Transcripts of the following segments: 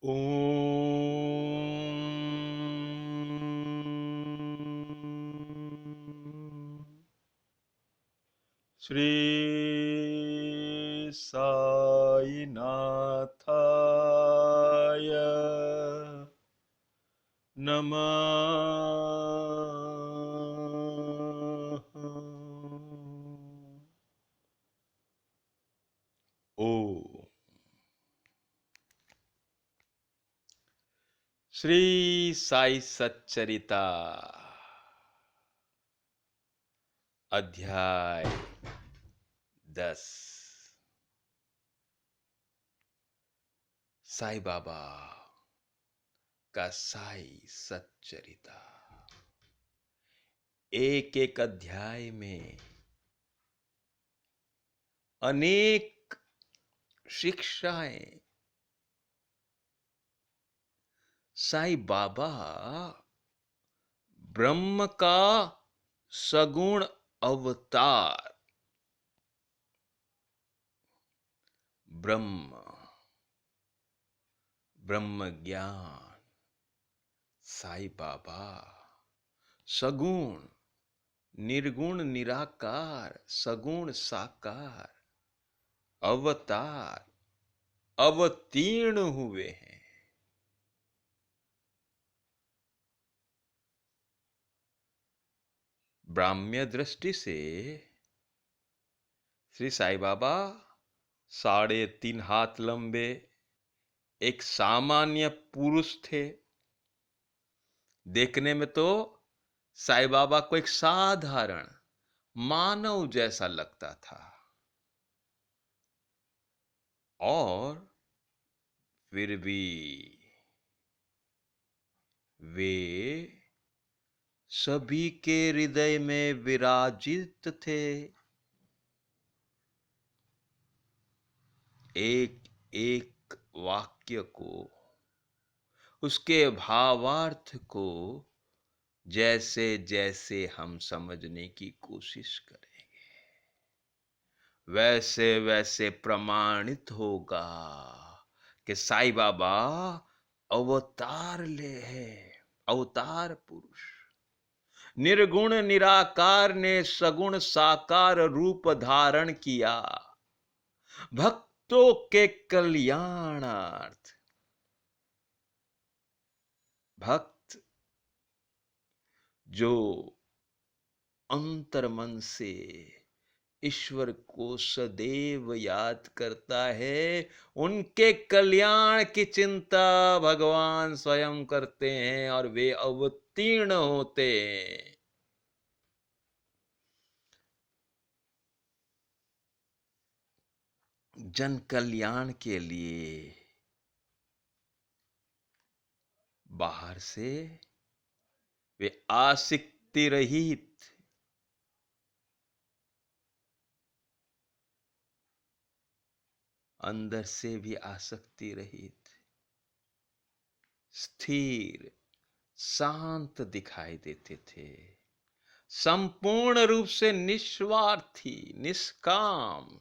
ॐ श्री साईनाथाय नमः। ओ श्री साई सच्चरिता अध्याय 10। साई बाबा का साई सच्चरिता। एक एक अध्याय में अनेक शिक्षाएं साई बाबा ब्रह्म का सगुण अवतार, ब्रह्म ब्रह्म ज्ञान, साई बाबा सगुण निर्गुण निराकार सगुण साकार अवतार अवतीर्ण हुए हैं। ब्राह्म्य दृष्टि से श्री साई बाबा 3.5 हाथ लंबे एक सामान्य पुरुष थे। देखने में तो साई बाबा को एक साधारण मानव जैसा लगता था, और फिर भी वे सभी के हृदय में विराजित थे। एक एक वाक्य को, उसके भावार्थ को जैसे जैसे हम समझने की कोशिश करेंगे, वैसे वैसे प्रमाणित होगा कि साई बाबा अवतार ले है, अवतार पुरुष। निर्गुण निराकार ने सगुण साकार रूप धारण किया भक्तों के कल्याणार्थ। भक्त जो अंतर मन से ईश्वर को सदैव याद करता है, उनके कल्याण की चिंता भगवान स्वयं करते हैं और वे अवतीर्ण होते हैं। जन कल्याण के लिए बाहर से वे आसक्ति रहित, अंदर से भी आसक्ति रहित, स्थिर शांत दिखाई देते थे। संपूर्ण रूप से निस्वार्थी निष्काम,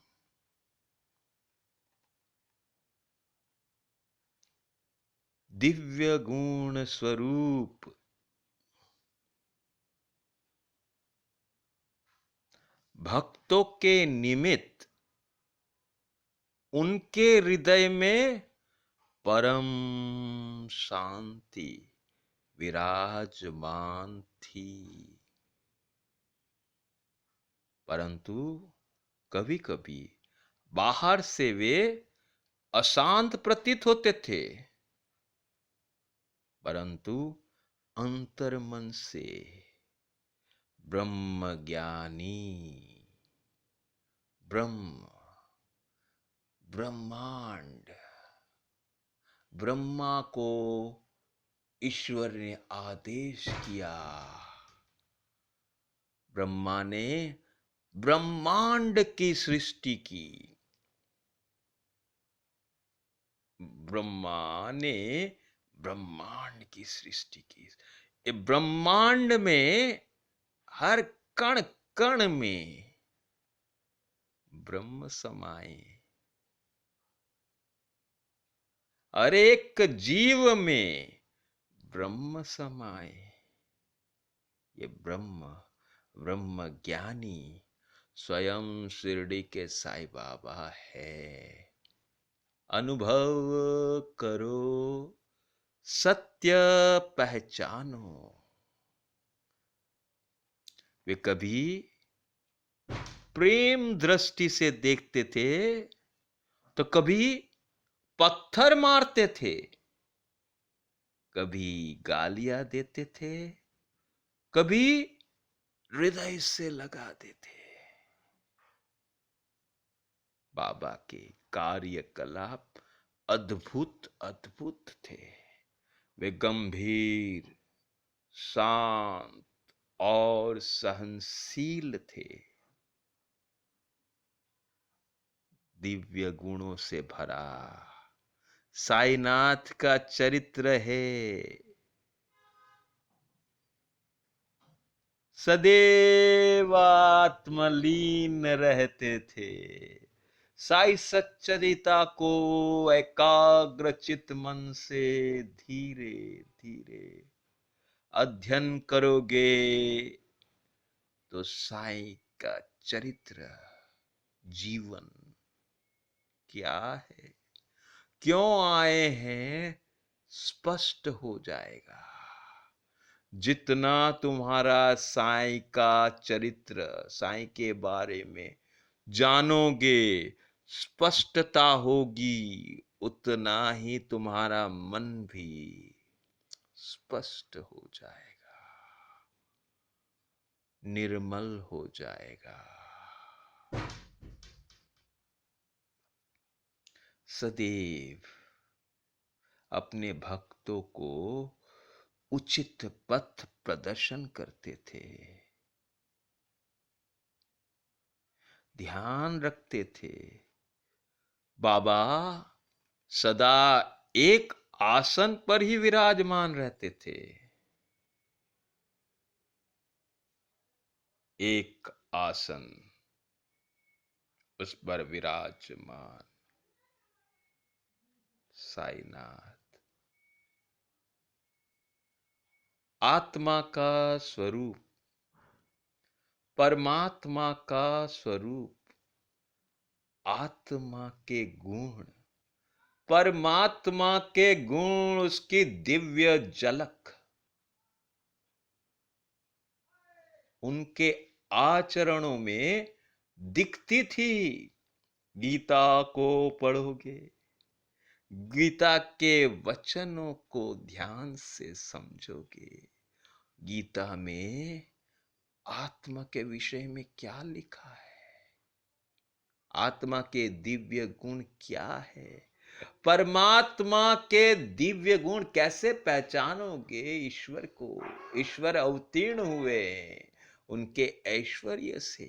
दिव्य गुण स्वरूप, भक्तों के निमित्त उनके हृदय में परम शांति विराजमान थी। परंतु कभी कभी बाहर से वे अशांत प्रतीत होते थे, परंतु अंतर मन से ब्रह्म ज्ञानी, ब्रह्म ब्रह्मांड, ब्रह्मा को ईश्वर ने आदेश किया। ब्रह्मा ने ब्रह्मांड की सृष्टि की। ब्रह्मा ने ब्रह्मांड की सृष्टि की। ये ब्रह्मांड में हर कण कण में ब्रह्म समाए। हर एक जीव में ब्रह्म समाए। ये ब्रह्म ज्ञानी स्वयं शिरडी के साईं बाबा है। अनुभव करो, सत्य पहचानो। वे कभी प्रेम दृष्टि से देखते थे तो कभी पत्थर मारते थे, कभी गालियां देते थे, कभी हृदय से लगा देते। बाबा के कार्यकलाप अद्भुत अद्भुत थे। वे गंभीर, शांत और सहनशील थे। दिव्य गुणों से भरा साईनाथ का चरित्र है। सदैव आत्मलीन रहते थे। साई सच्चरिता को एकाग्र चित मन से धीरे धीरे अध्ययन करोगे तो साई का चरित्र, जीवन क्या है, क्यों आए हैं, स्पष्ट हो जाएगा। जितना तुम्हारा साईं का चरित्र, साईं के बारे में जानोगे, स्पष्टता होगी, उतना ही तुम्हारा मन भी स्पष्ट हो जाएगा, निर्मल हो जाएगा। सदैव अपने भक्तों को उचित पथ प्रदर्शन करते थे, ध्यान रखते थे। बाबा सदा एक आसन पर ही विराजमान रहते थे। एक आसन, उस पर विराजमान साईनाथ। आत्मा का स्वरूप, परमात्मा का स्वरूप, आत्मा के गुण, परमात्मा के गुण, उसकी दिव्य झलक उनके आचरणों में दिखती थी। गीता को पढ़ोगे, गीता के वचनों को ध्यान से समझोगे, गीता में आत्मा के विषय में क्या लिखा है, आत्मा के दिव्य गुण क्या है, परमात्मा के दिव्य गुण कैसे पहचानोगे। ईश्वर को, ईश्वर अवतीर्ण हुए उनके ऐश्वर्य से।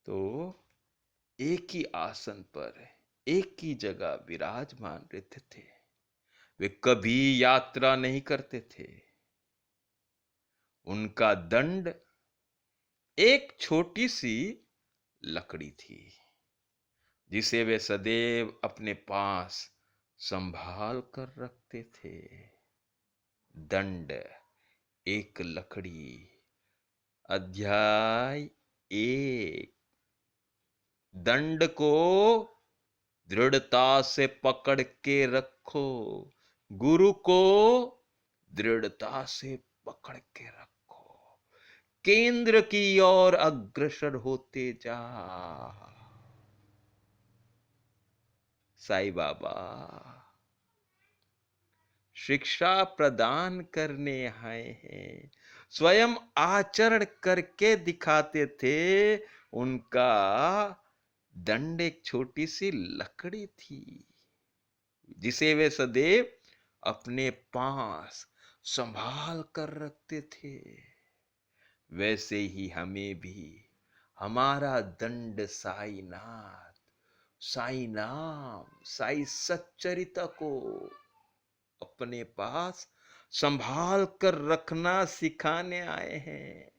तो एक ही आसन पर, एक ही जगह विराजमान रहते थे। वे कभी यात्रा नहीं करते थे। उनका दंड एक छोटी सी लकड़ी थी, जिसे वे सदैव अपने पास संभाल कर रखते थे। दंड, एक लकड़ी। अध्याय 1। दंड को दृढ़ता से पकड़ के रखो, गुरु को दृढ़ता से पकड़ के रखो, केंद्र की ओर अग्रसर होते जा। साईं बाबा शिक्षा प्रदान करने आए हैं, स्वयं आचरण करके दिखाते थे। उनका दंड एक छोटी सी लकड़ी थी, जिसे वे सदैव अपने पास संभाल कर रखते थे। वैसे ही हमें भी हमारा दंड साईनाथ, साई नाम, साई सच्चरिता को अपने पास संभाल कर रखना सिखाने आए हैं।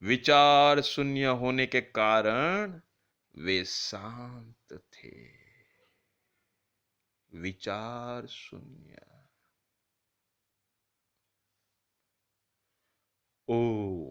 विचार शून्य होने के कारण वे शांत थे। विचार शून्य। ओ